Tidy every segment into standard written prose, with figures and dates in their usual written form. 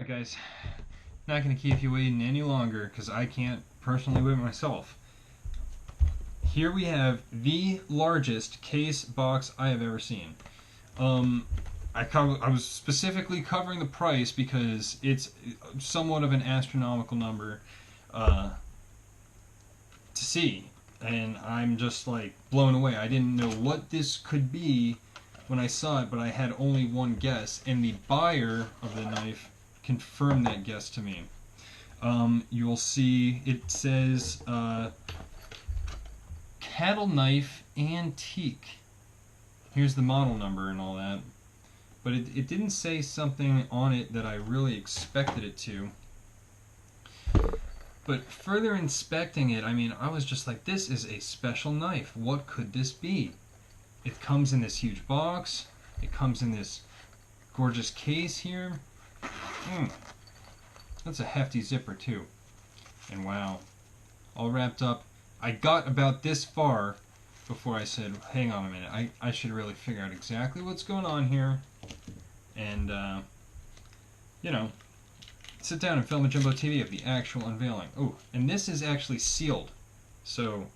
guys, not going to keep you waiting any longer because I can't personally wait myself. Here we have the largest case box I have ever seen. I was specifically covering the price because it's somewhat of an astronomical number to see, and I'm just like blown away. I didn't know what this could be when I saw it, but I had only one guess, and the buyer of the knife confirmed that guess to me. You'll see it says cattle knife antique. Here's the model number and all that, but it didn't say something on it that I really expected it to. But further inspecting it, I mean, I was just like, this is a special knife. What could this be? It comes in this huge box. It comes in this gorgeous case here. That's a hefty zipper too. And wow, all wrapped up. I got about this far before I said, hang on a minute, I should really figure out exactly what's going on here. And, you know, sit down and film a Jimbo TV of the actual unveiling. Oh, and this is actually sealed. So,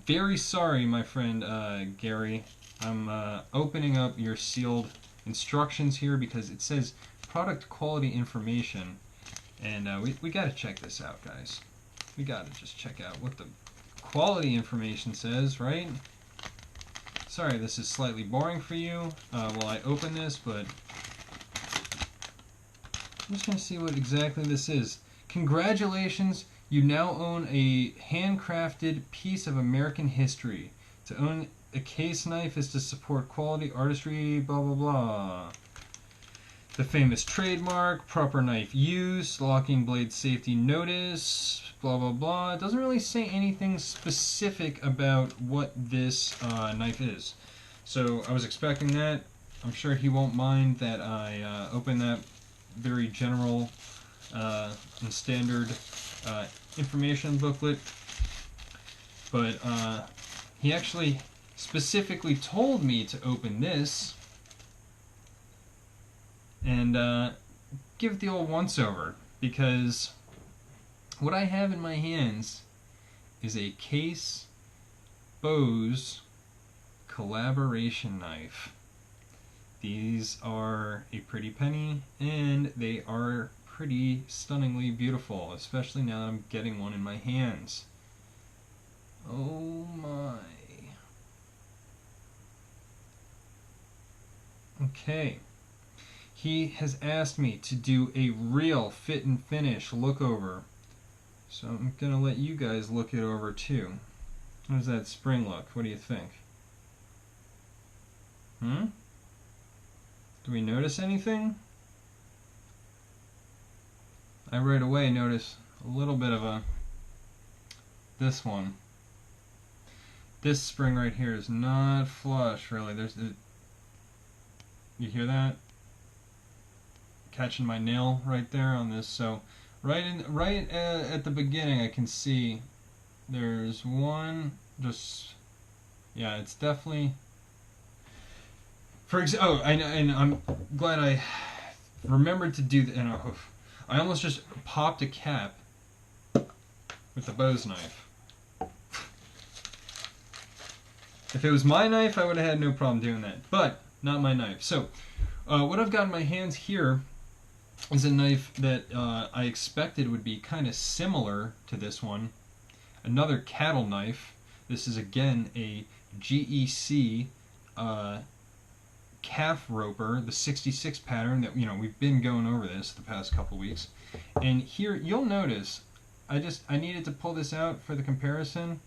very sorry, my friend Gary. I'm opening up your sealed instructions here because it says product quality information. And we got to check this out, guys. We got to just check out what the quality information says, right? Sorry, this is slightly boring for you while I open this, but I'm just going to see what exactly this is. Congratulations, you now own a handcrafted piece of American history. To own a case knife is to support quality artistry, blah, blah, blah. The famous trademark, proper knife use, locking blade safety notice, blah, blah, blah. It doesn't really say anything specific about what this knife is. So I was expecting that. I'm sure he won't mind that I open that very general and standard information booklet. But he actually specifically told me to open this and give it the old once-over, because what I have in my hands is a Case Bose collaboration knife. These are a pretty penny, and they are pretty stunningly beautiful, especially now that I'm getting one in my hands. Oh my. Okay. He has asked me to do a real fit and finish look over. So I'm going to let you guys look it over too. How does that spring look? What do you think? Do we notice anything? I right away notice a little bit of this one. This spring right here is not flush really. You hear that? Catching my nail right there on this. So right at the beginning I can see there's one, just, yeah, it's definitely, and I'm glad I remembered to do that. And I almost just popped a cap with the Bose knife. If it was my knife, I would have had no problem doing that, but not my knife. So what I've got in my hands here is a knife that I expected would be kind of similar to this one. Another cattle knife. This is again a GEC calf roper, the 66 pattern that, you know, we've been going over this the past couple weeks. And here you'll notice I needed to pull this out for the comparison.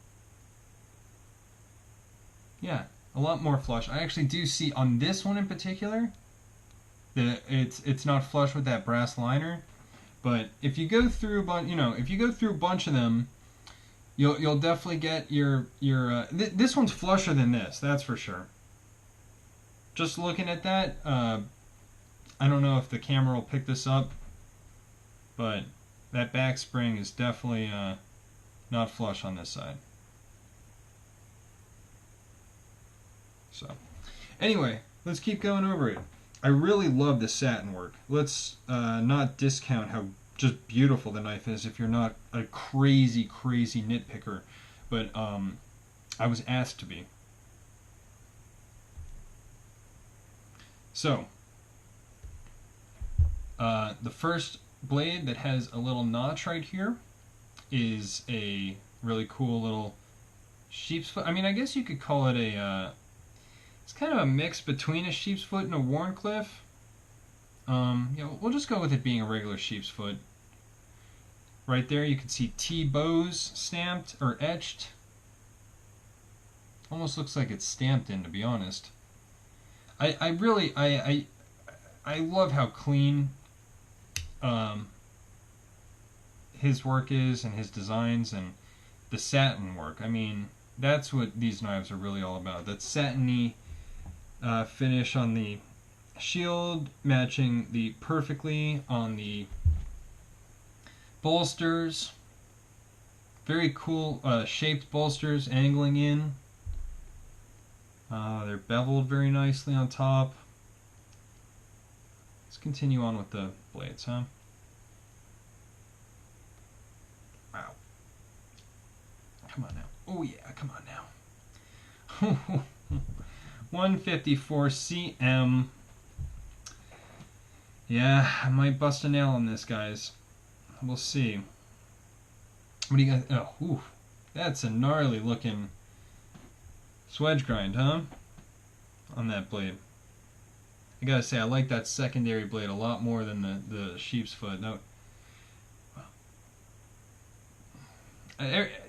Yeah, a lot more flush. I actually do see on this one in particular that it's not flush with that brass liner, but if you go through if you go through a bunch of them, you'll definitely get your this one's flusher than this, that's for sure. Just looking at that, I don't know if the camera will pick this up, but that back spring is definitely not flush on this side. So anyway, let's keep going over it. I really love the satin work. Let's not discount how just beautiful the knife is if you're not a crazy, crazy nitpicker. But I was asked to be. So, the first blade that has a little notch right here is a really cool little sheep's foot. I mean, I guess you could call it a, it's kind of a mix between a sheep's foot and a Wharncliffe. We'll just go with it being a regular sheep's foot. Right there you can see T. Bose stamped or etched. Almost looks like it's stamped in, to be honest. I really love how clean his work is, and his designs, and the satin work. I mean, that's what these knives are really all about. That satiny finish on the shield, matching the perfectly on the bolsters. Very cool shaped bolsters angling in. They're beveled very nicely on top. Let's continue on with the blades, huh? Wow. Come on now. Oh yeah, come on now. 154 cm. Yeah, I might bust a nail on this, guys. We'll see. What do you guys... Oh, ooh. That's a gnarly looking swedge grind, huh? On that blade. I gotta say, I like that secondary blade a lot more than the sheep's foot. No,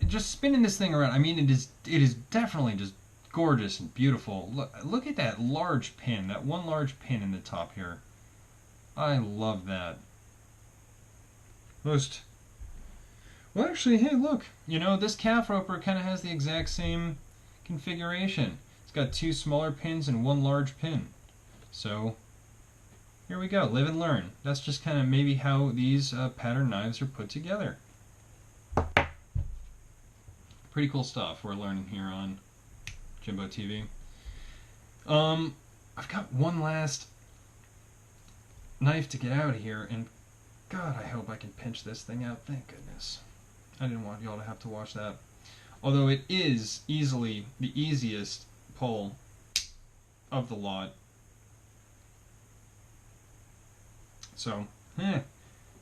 just spinning this thing around. I mean, it is definitely just gorgeous and beautiful. Look at that large pin. That one large pin in the top here. I love that. Well, actually, hey, look. You know, this calf roper kind of has the exact same configuration. It's got two smaller pins and one large pin. So, here we go. Live and learn. That's just kind of maybe how these pattern knives are put together. Pretty cool stuff we're learning here on Jimbo TV. I've got one last knife to get out of here, and God, I hope I can pinch this thing out. Thank goodness. I didn't want y'all to have to watch that. Although it is easily the easiest pull of the lot. So,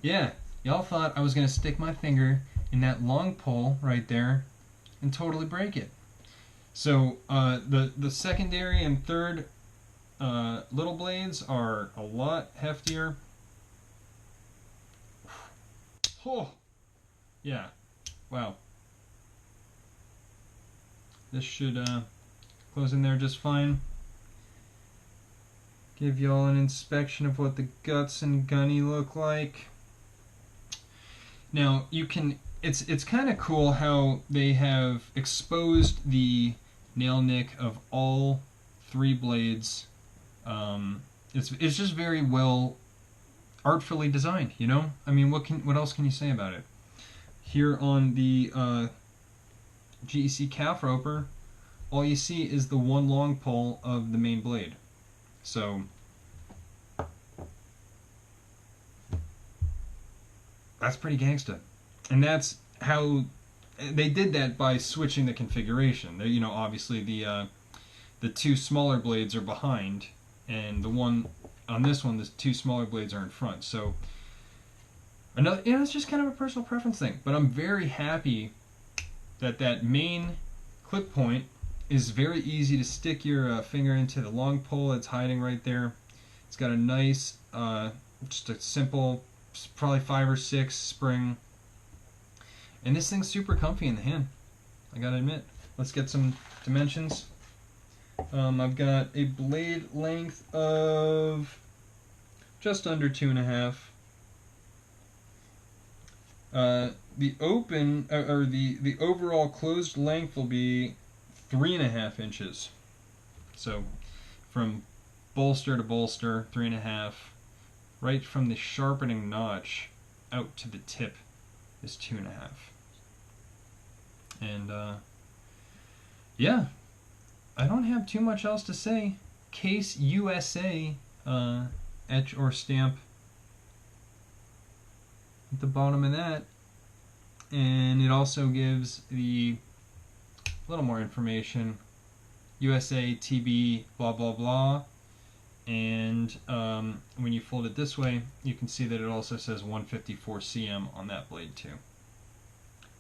yeah, y'all thought I was going to stick my finger in that long pull right there and totally break it. So, the secondary and third little blades are a lot heftier. Oh, yeah, wow. This should close in there just fine. Give y'all an inspection of what the guts and gunny look like. Now you can. It's kind of cool how they have exposed the nail nick of all three blades. It's just very well artfully designed. You know, I mean, what else can you say about it? Here on the GEC calf roper, all you see is the one long pull of the main blade. So that's pretty gangsta, and that's how they did that, by switching the configuration. You know, obviously the two smaller blades are behind, and the one on this one, the two smaller blades are in front. So another, you know, it's just kind of a personal preference thing. But I'm very happy that that main clip point is very easy to stick your finger into the long pole that's hiding right there. It's got a nice, just a simple, probably 5 or 6 spring. And this thing's super comfy in the hand, I gotta admit. Let's get some dimensions. I've got a blade length of just under 2.5. The open, or the overall closed length will be 3.5 inches. So from bolster to bolster, 3.5. Right from the sharpening notch out to the tip is 2.5. And yeah, I don't have too much else to say. Case USA etch or stamp at the bottom of that. And it also gives the little more information, USA TB blah blah blah. And when you fold it this way, you can see that it also says 154 cm on that blade too,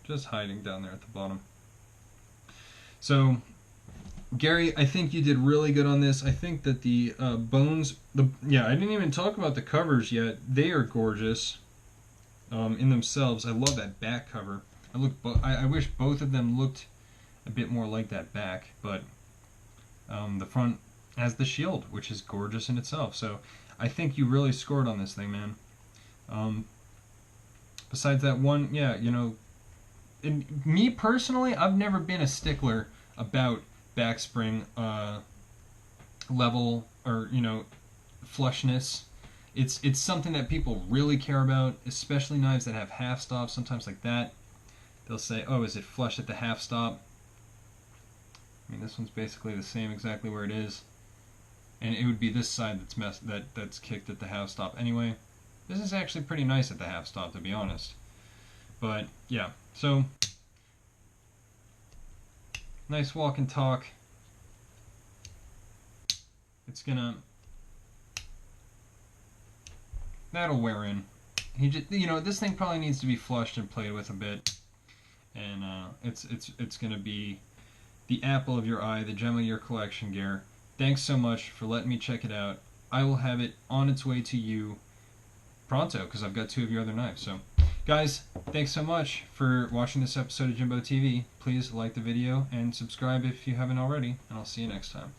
just hiding down there at the bottom. So Gary, I think you did really good on this. I think that the bones, yeah, I didn't even talk about the covers yet. They are gorgeous in themselves. I love that back cover. I wish both of them looked a bit more like that back, but the front has the shield, which is gorgeous in itself. So I think you really scored on this thing, man. Besides that one, yeah, you know, me personally, I've never been a stickler about backspring level or, you know, flushness. It's something that people really care about, especially knives that have half stops. Sometimes like that, they'll say, oh, is it flush at the half stop? I mean, this one's basically the same exactly where it is, and it would be this side that's kicked at the half stop anyway. This is actually pretty nice at the half stop, to be honest. But yeah, so nice walk and talk. It's gonna, that'll wear in. He just, you know, this thing probably needs to be flushed and played with a bit, and it's gonna be the apple of your eye, the gem of your collection, Gare. Thanks so much for letting me check it out. I will have it on its way to you pronto, because I've got 2 of your other knives. So, guys, thanks so much for watching this episode of Jimbo TV. Please like the video and subscribe if you haven't already, and I'll see you next time.